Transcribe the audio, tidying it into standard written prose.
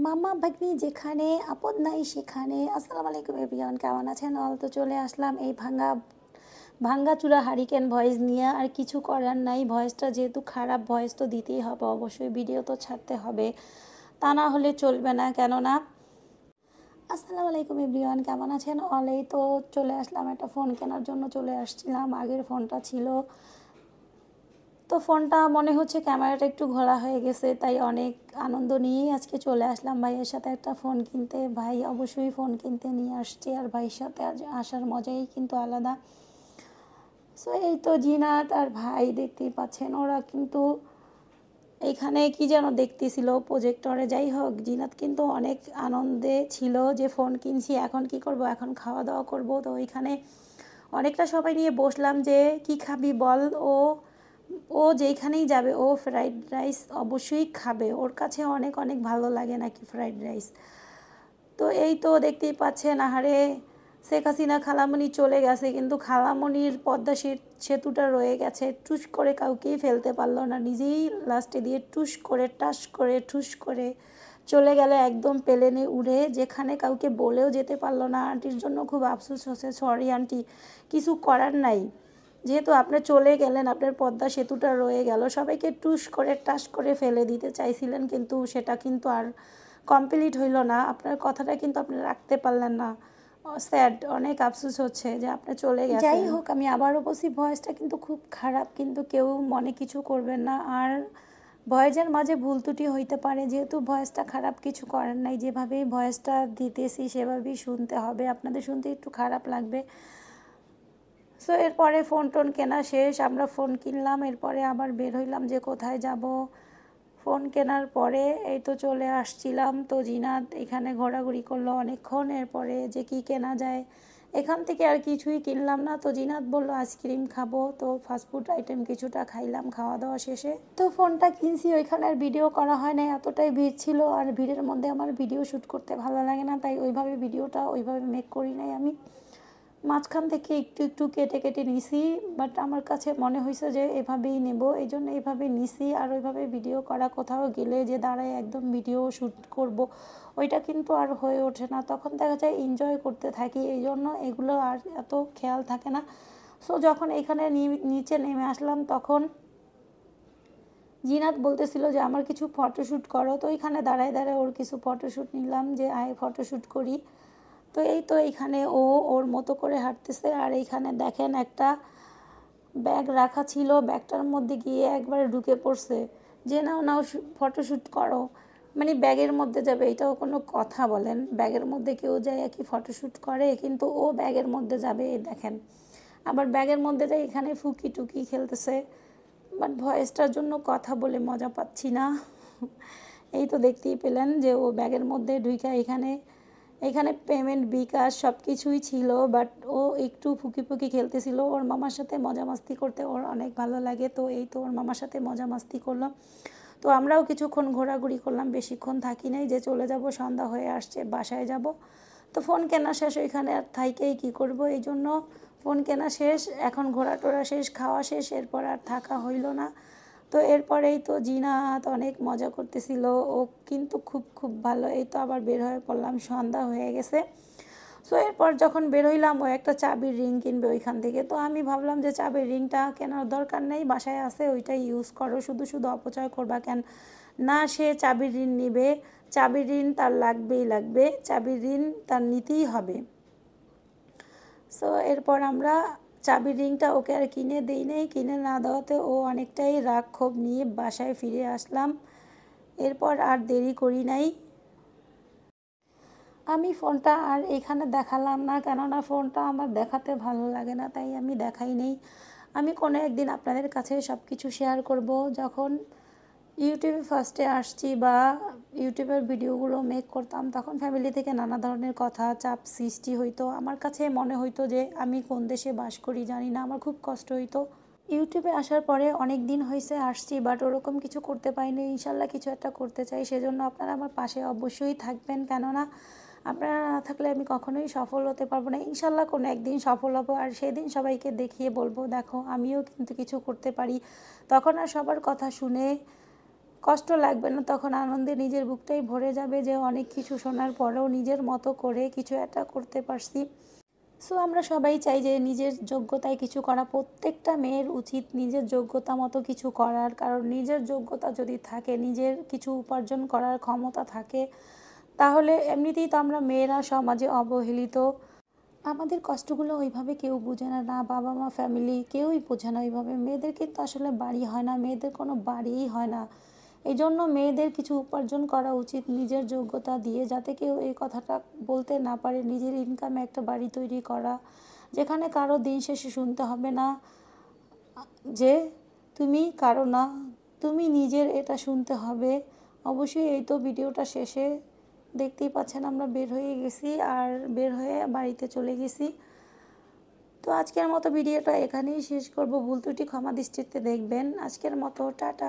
মামা ভাগ্নি যেখানে আপদ নাই সেখানে। আসসালামু আলাইকুম এভরিওয়ান, কেমন আছেন অল? তো চলে আসলাম এই ভাঙ্গাচূড়া হারিকেন ভয়েস নিয়ে। আর কিছু করার নাই, ভয়েসটা যেহেতু খারাপ, ভয়েস তো দিতেই হবে, অবশ্যই ভিডিও তো ছাড়তে হবে, তা না হলে চলবে না। কেননা আসসালামু আলাইকুম এভরিওয়ান, কেমন আছেন অল? এই তো চলে আসলাম, একটা ফোন কেনার জন্য চলে আসছিলাম। আগের ফোনটা ছিল, তো ফোনটা মনে হচ্ছে ক্যামেরাটা একটু ঘোলা হয়ে গেছে, তাই অনেক আনন্দ নিয়েই আজকে চলে আসলাম ভাইয়ের সাথে একটা ফোন কিনতে। ভাই অবশ্যই ফোন কিনতে নিয়ে আসছে, আর ভাইয়ের সাথে আজ আসার মজাই কিন্তু আলাদা। সো এই তো জিনাত আর ভাই দেখতেই পাচ্ছেন, ওরা কিন্তু এইখানে কি যেন দেখতেছিল প্রজেক্টরে। যাই হোক, জিনাত কিন্তু অনেক আনন্দে ছিল যে ফোন কিনছি, এখন কি করব, এখন খাওয়া দাওয়া করব। তো ওইখানে অনেকটা সবাই নিয়ে বসলাম যে কি খাবি বল। ও ও যেইখানেই যাবে ও ফ্রাইড রাইস অবশ্যই খাবে, ওর কাছে অনেক অনেক ভালো লাগে নাকি ফ্রাইড রাইস। তো এই তো দেখতেই পাচ্ছেন, আহারে শেখ হাসিনা খালামণি চলে গেছে, কিন্তু খালামণির পদ্মা সেতুটা রয়ে গেছে। টুস করে কাউকেই ফেলতে পারলো না, নিজেই লাস্টে দিয়ে টুস করে টাস করে ঠুস করে চলে গেল একদম প্লেনে উড়ে, যেখানে কাউকে বলেও যেতে পারলো না। আন্টির জন্য খুব আফসোস হচ্ছে, সরি আন্টি, কিছু করার নাই, যেহেতু আপনি চলে গেলেন, আপনার পদ্মা সেতুটা রয়ে গেল। সবাইকে টুস করে টাস করে ফেলে দিতে চাইছিলেন, কিন্তু সেটা কিন্তু আর কমপ্লিট হইল না। আপনার কথাটা কিন্তু আপনি রাখতে পারলেন না। স্যাড, অনেক আফসোস হচ্ছে যে আপনি চলে গেছেন। যাই হোক, আমি আবারও বলছি, ভয়েসটা কিন্তু খুব খারাপ, কিন্তু কেউ মনে কিছু করবেন না। আর ভয়েসের মাঝে ভুল ত্রুটি হইতে পারে, যেহেতু ভয়েসটা খারাপ, কিছু করার নাই। যেভাবেই ভয়েসটা দিতেছি সেভাবেই শুনতে হবে, আপনাদের শুনতে একটু খারাপ লাগবে। সো এরপরে ফোন টোন কেনা শেষ, আমরা ফোন কিনলাম, এরপরে আবার বের হইলাম যে কোথায় যাব। ফোন কেনার পরে এই তো চলে আসছিলাম, তো জিনাত এখানে ঘোরাঘুরি করলো অনেকক্ষণ, এরপরে যে কি কেনা যায়। এখান থেকে আর কিছুই কিনলাম না, তো জিনাত বললো আইসক্রিম খাবো, তো ফাস্টফুড আইটেম কিছুটা খাইলাম খাওয়া দাওয়া শেষে। তো ফোনটা কিনছি, ওইখানে আর ভিডিও করা হয় না, এতটাই ভিড় ছিল, আর ভিড়ের মধ্যে আমার ভিডিও শ্যুট করতে ভালো লাগে না, তাই ওইভাবে ভিডিওটা ওইভাবে মেক করি নাই আমি। মাঝখান থেকে একটু একটু কেটে কেটে নিছি, বাট আমার কাছে মনে হয়েছে যে এভাবেই নেব, এই জন্য এভাবে নিছি। আর ওইভাবে ভিডিও করা, কোথাও গেলে যে দাঁড়ায় একদম ভিডিও শ্যুট করব, ওইটা কিন্তু আর হয়ে ওঠে না, তখন দেখা যায় এনজয় করতে থাকি, এই জন্য এগুলো আর এত খেয়াল থাকে না। সো যখন এখানে নিচে নেমে আসলাম, তখন জিনাত বলতেছিল যে আমার কিছু ফটোশ্যুট করো, তো ওইখানে দাঁড়ায় দাঁড়ায় ওর কিছু ফটোশ্যুট নিলাম, যে আয় ফটোশ্যুট করি। তো এই তো এইখানে ও ওর মতো করে হাঁটতেছে, আর এইখানে দেখেন একটা ব্যাগ রাখা ছিল, ব্যাগটার মধ্যে গিয়ে একবারে ঢুকে পড়ছে, যে নাও নাও ফটোশ্যুট করো। মানে ব্যাগের মধ্যে যাবে, এটাও কোনো কথা বলেন? ব্যাগের মধ্যে কেউ যায় কি ফটোশ্যুট করে? কিন্তু ও ব্যাগের মধ্যে যাবে, এই দেখেন। আবার ব্যাগের মধ্যে যায় এখানে ফুকি টুকি খেলতেছে, বাট ভয়েসটার জন্য কথা বলে মজা পাচ্ছি না। এই তো দেখতেই পেলেন যে ও ব্যাগের মধ্যে ঢুইকা এখানে এখানে পেমেন্ট বিকাশ সব কিছুই ছিল, বাট ও একটু ফুকি ফুকি খেলতেছিল। ওর মামার সাথে মজা মাস্তি করতে ওর অনেক ভালো লাগে, তো এই তো ওর মামার সাথে মজা মাস্তি করলাম। তো আমরাও কিছুক্ষণ ঘোরাঘুরি করলাম, বেশিক্ষণ থাকি নাই, যে চলে যাব, সন্ধ্যা হয়ে আসছে, বাসায় যাব। তো ফোন কেনা শেষ, ওইখানে আর থাইকেই কী করব, এই জন্য ফোন কেনা শেষ, এখন ঘোরা টোরা শেষ, খাওয়া শেষ, এরপর আর থাকা হইল না। তো এরপরেই তো জিনাত অনেক মজা করতেছিল, ও কিন্তু খুব খুব ভালো। এই তো আবার বের হয়ে পড়লাম, সন্ধ্যা হয়ে গেছে। সো এরপর যখন বের হইলাম, ও একটা চাবির রিং কিনবে ওইখান থেকে, তো আমি ভাবলাম যে চাবির রিংটা কেনার দরকার নেই, বাসায় আছে, ওইটাই ইউজ করো, শুধু শুধু অপচয় করবা কেন? না, সে চাবির ঋণ নিবে, চাবির ঋণ তার লাগবেই লাগবে, চাবির ঋণ তার নিতেই হবে। সো এরপর আমরা চাবির রিংটা ওকে আর কিনে দিই নেই, কিনে না দেওয়াতে ও অনেকটাই রাগ ক্ষোভ নিয়ে বাসায় ফিরে আসলাম। এরপর আর দেরি করি নাই, আমি ফোনটা আর এখানে দেখালাম না, কেননা ফোনটা আমার দেখাতে ভালো লাগে না, তাই আমি দেখাই নেই। আমি কোনো একদিন আপনাদের কাছে সব কিছু শেয়ার করব, যখন ইউটিউবে ফার্স্টে আসছি বা ইউটিউবের ভিডিওগুলো মেক করতাম, তখন ফ্যামিলি থেকে নানা ধরনের কথা চাপ সৃষ্টি হইতো, আমার কাছে মনে হইতো যে আমি কোন দেশে বাস করি জানি না, আমার খুব কষ্ট হইতো। ইউটিউবে আসার পরে অনেক দিন হয়েছে আসছি, বাট ওরকম কিছু করতে পারিনি। ইনশাল্লাহ কিছু একটা করতে চাই, সেজন্য আপনারা আমার পাশে অবশ্যই থাকবেন, কেননা আপনারা না থাকলে আমি কখনোই সফল হতে পারবো না। ইনশাল্লাহ কোনো একদিন সফল হব, আর সেদিন সবাইকে দেখিয়ে বলবো দেখো আমিও কিন্তু কিছু করতে পারি। তখন আর সবার কথা শুনে কষ্ট লাগবে না, তখন আনন্দে নিজের বুকটাই ভরে যাবে যে অনেক কিছু শোনার পরেও নিজের মতো করে কিছু একটা করতে পারছি। সো আমরা সবাই চাই যে নিজের যোগ্যতায় কিছু করা। প্রত্যেকটা মেয়ের উচিত নিজের যোগ্যতা মতো কিছু করার, কারণ নিজের যোগ্যতা যদি থাকে, নিজের কিছু উপার্জন করার ক্ষমতা থাকে, তাহলে এমনিতেই তো আমরা মেয়েরা সমাজে অবহেলিত। আমাদের কষ্টগুলো ওইভাবে কেউ বোঝে না, না বাবা মা ফ্যামিলি কেউই বোঝে না ওইভাবে। মেয়েদের কিন্তু আসলে বাড়ি হয় না, মেয়েদের কোনো বাড়িই হয় না। এই জন্য মেয়েদের কিছু উপার্জন করা উচিত নিজের যোগ্যতা দিয়ে, যাতে কেউ এই কথাটা বলতে না পারে। নিজের ইনকামে একটা বাড়ি তৈরি করা, যেখানে কারো দিন শেষে শুনতে হবে না যে তুমি কারো না, তুমি নিজের, এটা শুনতে হবে। অবশ্যই এই তো ভিডিওটা শেষে দেখতেই পাচ্ছেন আমরা বের হয়ে গেছি, আর বের হয়ে বাড়িতে চলে গেছি। তো আজকের মতো ভিডিওটা এখানেই শেষ করব। ভুল ত্রুটি ক্ষমা দৃষ্টিতে দেখবেন। আজকের মতো টাটা।